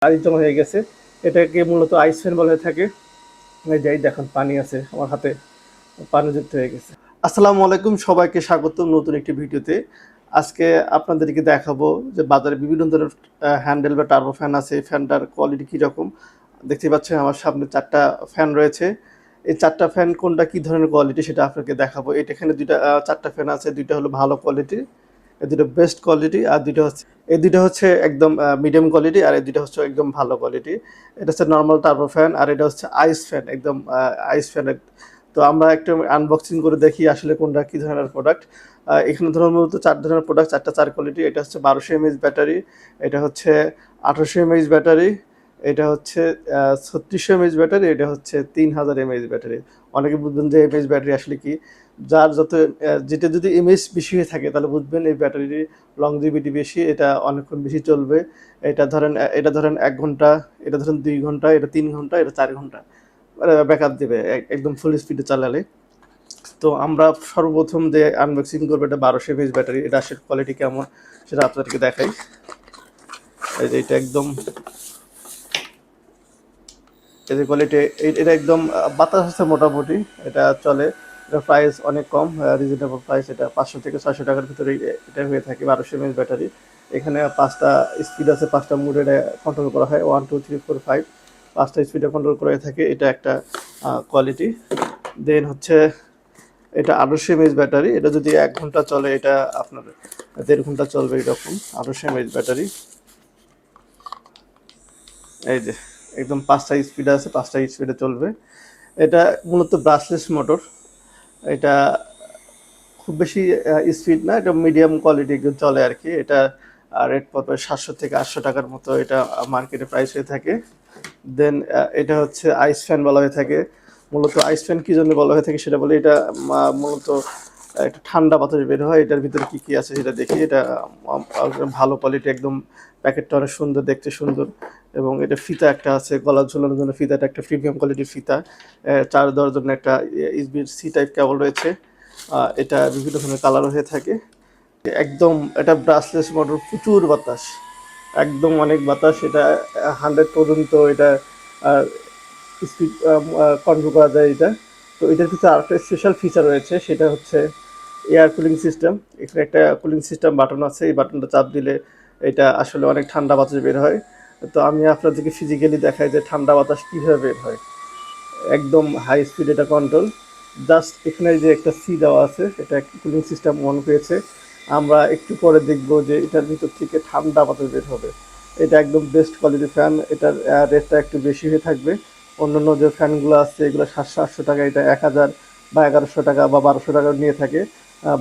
পানি জমা হয়ে গেছে। এটাকে মূলত আইস ফ্যান বলা হয়ে থাকে। এই যে দেখুন পানি আছে আমার হাতে, পানি যুক্ত হয়ে গেছে। আসসালামু আলাইকুম, সবাইকে স্বাগতম নতুন একটি ভিডিওতে। আজকে আপনাদেরকে দেখাবো যে বাজারে বিভিন্ন ধরনের হ্যান্ডেল বা টার্বো ফ্যান আছে। এই ফ্যানটার কোয়ালিটি কীরকম। দেখতে পাচ্ছেন আমার সামনে ৪টা ফ্যান রয়েছে। এই ৪টা ফ্যান কোনটা কী ধরনের কোয়ালিটি সেটা আপনাকে দেখাবো। এখানে ৪টা ফ্যান আছে, ২টা হলো ভালো কোয়ালিটির, এই ২টা বেস্ট কোয়ালিটি, আর ২টা হচ্ছে এই ২টা হচ্ছে একদম মিডিয়াম কোয়ালিটি, আর এই ২টা হচ্ছে একদম ভালো কোয়ালিটি। এটা হচ্ছে নর্মাল টার্বো ফ্যান, আর এটা হচ্ছে আইস ফ্যান, একদম আইস ফ্যানের। তো আমরা একটু আনবক্সিং করে দেখি আসলে কোনটা কী ধরনের প্রোডাক্ট। এখানে ধরুন মূলত ৪ ধরনের প্রোডাক্ট, ৪টা ৪ কোয়ালিটি। এটা হচ্ছে ১২০০ এমএএইচ ব্যাটারি, এটা হচ্ছে ১৮০০ এমএএইচ ব্যাটারি, এটা হচ্ছে ৩৬০০ এমএএইচ ব্যাটারি, এটা হচ্ছে ৩০০০ এমএএইচ ব্যাটারি। অনেকে বুঝবেন যে এমএএইচ ব্যাটারি আসলে কি। যার যত যেটা যদি এমএএইচ বেশি হয়ে থাকে তাহলে বুঝবেন এই ব্যাটারির লংজিভিটি বেশি, এটা অনেকক্ষণ বেশি চলবে। এটা ধরেন ১ ঘন্টা, এটা ধরেন ২ ঘন্টা, এটা ৩ ঘন্টা, এটা ৪ ঘন্টা ব্যাকআপ দেবে একদম ফুল স্পিডে চালালে। তো আমরা সর্বপ্রথম যে আনবক্সিং করবো এটা ১২০০ এমএএইচ ব্যাটারি। এটা আসলে কোয়ালিটি কেমন সেটা আপনাদেরকে দেখাই। এই যে এটা একদম, এই যে কোয়ালিটি, এটা একদম বাতাস আছে মোটামুটি, এটা চলে। এটা প্রাইস অনেক কম, রিজনেবল প্রাইস। এটা ৫০০ থেকে ৬০০ টাকার ভিতরে এটা হয়ে থাকে। ১২০০ এমএএইচ ব্যাটারি। এখানে ৫টা স্পিড আছে, ৫টা মোডে কন্ট্রোল করা হয়, 1 2 3 4 5, ৫টা স্পিডে কন্ট্রোল করা হয়ে থাকে। এটা একটা কোয়ালিটি। দেন হচ্ছে এটা ১৮০০ এমএএইচ ব্যাটারি। এটা যদি ১ ঘন্টা চলে, এটা আপনার ১.৫ ঘন্টা চলবে এরকম। ১৮০০ এমএএইচ ব্যাটারি। এই যে একদম ৫টা স্পিড আছে, ৫টা স্পিডে চলবে। এটা মূলত ব্রাশলেস মোটর। এটা খুব বেশি স্পিড না, এটা মিডিয়াম কোয়ালিটি একটু চলে আর কি। এটা রেট পড়বে ৭০০ থেকে ৮০০ টাকার মতো, এটা মার্কেটে প্রাইস হয়ে থাকে। দেন এটা হচ্ছে আইস ফ্যান বলা হয়ে থাকে। মূলত আইস ফ্যান কী জন্য বলা হয়ে থাকে সেটা বলি। এটা মূলত একটা ঠান্ডা বাতাস বের হয়। এটার ভিতরে কী কী আছে সেটা দেখি। এটা ভালো কোয়ালিটি, একদম প্যাকেটটা অনেক সুন্দর, দেখতে সুন্দর। এবং এটা ফিতা একটা আছে, গলা ঝোলানোর জন্য ফিতাটা একটা প্রিমিয়াম কোয়ালিটির ফিতা। চার্জ দেওয়ার জন্য একটা ইউএসবি সি টাইপ কেবল রয়েছে। এটা বিভিন্ন ধরনের কালার হয়ে থাকে। একদম এটা ব্রাশলেস মোটর, প্রচুর বাতাস, একদম অনেক বাতাস। এটা 100 পর্যন্ত এটা স্পিড কন্ট্রোল করা যায় এটা। তো এটার ভিতরে আরেকটা স্পেশাল ফিচার রয়েছে, সেটা হচ্ছে এয়ার কুলিং সিস্টেম। এখানে একটা কুলিং সিস্টেম বাটন আছে, এই বাটনটা চাপ দিলে এটা আসলে অনেক ঠান্ডা বাতাস বের হয়। তো আমি আপনাদেরকে ফিজিক্যালি দেখাই যে ঠান্ডা বাতাস কীভাবে বের হয়। একদম হাই স্পিড এটা কন্ট্রোল। জাস্ট এখানে যে একটা সি দেওয়া আছে, এটা কুলিং সিস্টেম অন হয়েছে। আমরা একটু পরে দেখব যে এটার ভিতর থেকে ঠান্ডা বাতাস বের হবে। এটা একদম বেস্ট কোয়ালিটির ফ্যান। এটার রেটটা একটু বেশি হয়ে থাকবে। অন্যান্য যে ফ্যানগুলো আছে এগুলো ৭০০-৮০০ টাকা, এটা ১০০০ বা ১১০০ টাকা বা ১২০০ টাকা নিয়ে থাকে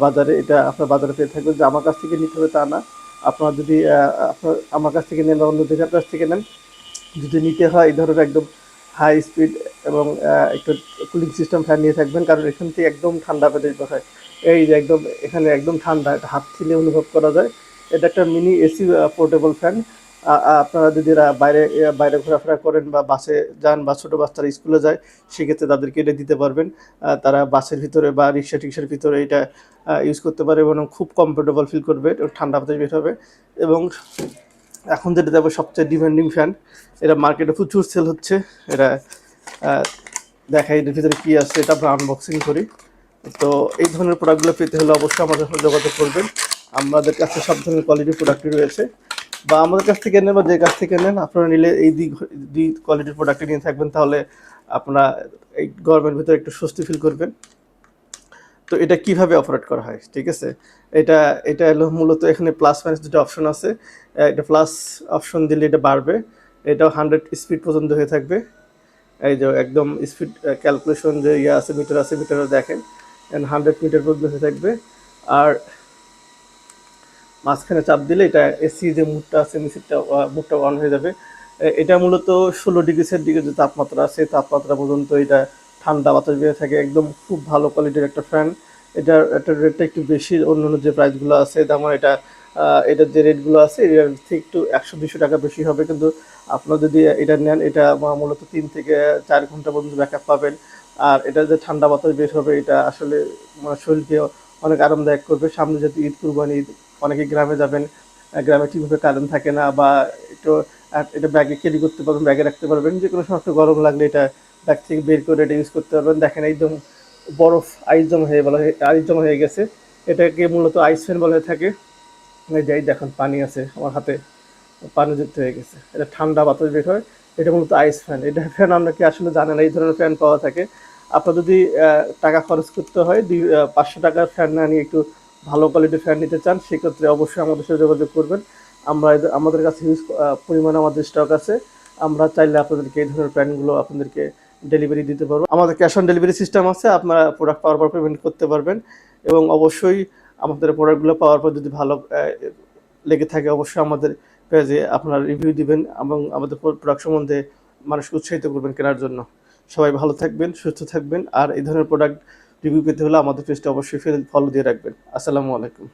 বাজারে। এটা আপনার বাজারে পেয়ে থাকবে। যে আমার কাছ থেকে নিতে হবে তা না। আপনার যদি আপনার আমার কাছ থেকে নেন বা অন্য যেটার কাছ থেকে নেন, যদি নিতে হয় এই ধরনের একদম হাই স্পিড এবং একটু কুলিং সিস্টেম ফ্যান নিয়ে থাকবেন, কারণ এখান থেকে একদম ঠান্ডা বাতাস বের হয়। এই যে একদম এখানে একদম ঠান্ডা, এটা হাত ছিলে অনুভব করা যায়। এটা একটা মিনি এসি পোর্টেবল ফ্যান। আপনারা যদি বাইরে বাইরে ঘোরাফেরা করেন বা বাসে যান বা ছোটো বাচ্চারা স্কুলে যায়, সেক্ষেত্রে তাদেরকে এটা দিতে পারবেন। তারা বাসের ভিতরে বা রিক্সা টিক্সার ভিতরে এটা ইউজ করতে পারে এবং খুব কমফোর্টেবল ফিল করবে, ঠান্ডা বাতাস বের হবে। এবং এখন যেটা যাবে সবচেয়ে ডিমান্ডিং ফ্যান, এটা মার্কেটে প্রচুর সেল হচ্ছে। এটা দেখাই এটার ভিতরে কী আছে, এটা আমরা আনবক্সিং করি। তো এই ধরনের প্রোডাক্টগুলো পেতে হলে অবশ্যই আমাদের সাথে যোগাযোগ করবেন। আমাদের কাছে সব ধরনের কোয়ালিটির প্রোডাক্টই রয়েছে। বা আমাদের কাছ থেকে নেন বা যে কাছ থেকে নেন, আপনারা নিলে এই দুই কোয়ালিটির প্রোডাক্টই নিয়ে থাকবেন, তাহলে আপনারা এই গরমের ভিতরে একটু স্বস্তি ফিল করবেন। তো এটা কিভাবে অপারেট করা হয়, ঠিক আছে। এটা এটা হলো মূলত এখানে প্লাস মাইনাস দুটো অপশন আছে। এটা প্লাস অপশন দিলে এটা বাড়বে। এটাও 100 স্পিড পর্যন্ত হয়ে থাকবে। এই যে একদম স্পিড ক্যালকুলেশন যে আছে, মিটার আছে, মিটারও দেখেন 100 মিটার পর্যন্ত হয়ে থাকবে। আর মাঝখানে চাপ দিলে এটা এসি যে মুডটা আছে, মুডটা অন হয়ে যাবে। এটা মূলত 16 ডিগ্রি সেন্টিগ্রেড যে তাপমাত্রা আছে, তাপমাত্রা পর্যন্ত এটা ঠান্ডা বাতাস বের থাকে। একদম খুব ভালো কোয়ালিটির একটা ফ্যান। এটার রেটটা একটু বেশি, অন্যান্য যে প্রাইসগুলো আছে তেমন এটার যে রেটগুলো আছে এর থেকে একটু ১০০-২০০ টাকা বেশি হবে। কিন্তু আপনারা যদি এটা নেন, এটা মূলত ৩ থেকে ৪ ঘন্টা পর্যন্ত ব্যাকআপ পাবেন। আর এটা যে ঠান্ডা বাতাস বের হবে, এটা আসলে শরীরকে অনেক আরামদায়ক করবে। সামনে যেহেতু ঈদ, কুরবানি ঈদ, অনেকে গ্রামে যাবেন, গ্রামে ঠিকভাবে কারেন্ট থাকে না, বা একটু আর এটা ব্যাগে ক্যারি করতে পারবেন, ব্যাগে রাখতে পারবেন, যে কোনো সময় একটু গরম লাগলে এটা ব্যাগ থেকে বের করে এটা ইউজ করতে পারবেন। দেখেন একদম বরফ আইস জমা হয়ে গেছে। এটাকে মূলত আইস ফ্যান বলা হয়ে থাকে। এই যে এই দেখুন পানি আছে আমার হাতে, পানি যুক্ত হয়ে গেছে, এটা ঠান্ডা বাতাস বের হয়। এটা মূলত আইস ফ্যান। এটা ফ্যান আমরা কি আসলে জানেন না, এই ধরনের ফ্যান পাওয়া থাকে। আপনার যদি টাকা খরচ করতে হয় 500 টাকার ফ্যান না নিয়ে একটু ভালো কোয়ালিটির ফ্যান নিতে চান, সেক্ষেত্রে অবশ্যই আমাদের সাথে যোগাযোগ করবেন। আমাদের কাছে হিউজ পরিমাণে আমাদের স্টক আছে। আমরা চাইলে আপনাদেরকে এই ধরনের ফ্যানগুলো আপনাদেরকে ডেলিভারি দিতে পারবো। আমাদের ক্যাশ অন ডেলিভারি সিস্টেম আছে, আপনারা প্রোডাক্ট পাওয়ার পর পেমেন্ট করতে পারবেন। এবং অবশ্যই আমাদের প্রোডাক্টগুলো পাওয়ার পর যদি ভালো লেগে থাকে, অবশ্যই আমাদের পেজে আপনারা রিভিউ দিবেন এবং আমাদের প্রোডাক্ট সম্বন্ধে মানুষকে উৎসাহিত করবেন কেনার জন্য। সবাই ভালো থাকবেন, সুস্থ থাকবেন। আর এই ধরনের প্রোডাক্ট রিভিউ পেতে হলে আমাদের পেজটা অবশ্যই ফলো দিয়ে রাখবেন। আসসালামু আলাইকুম।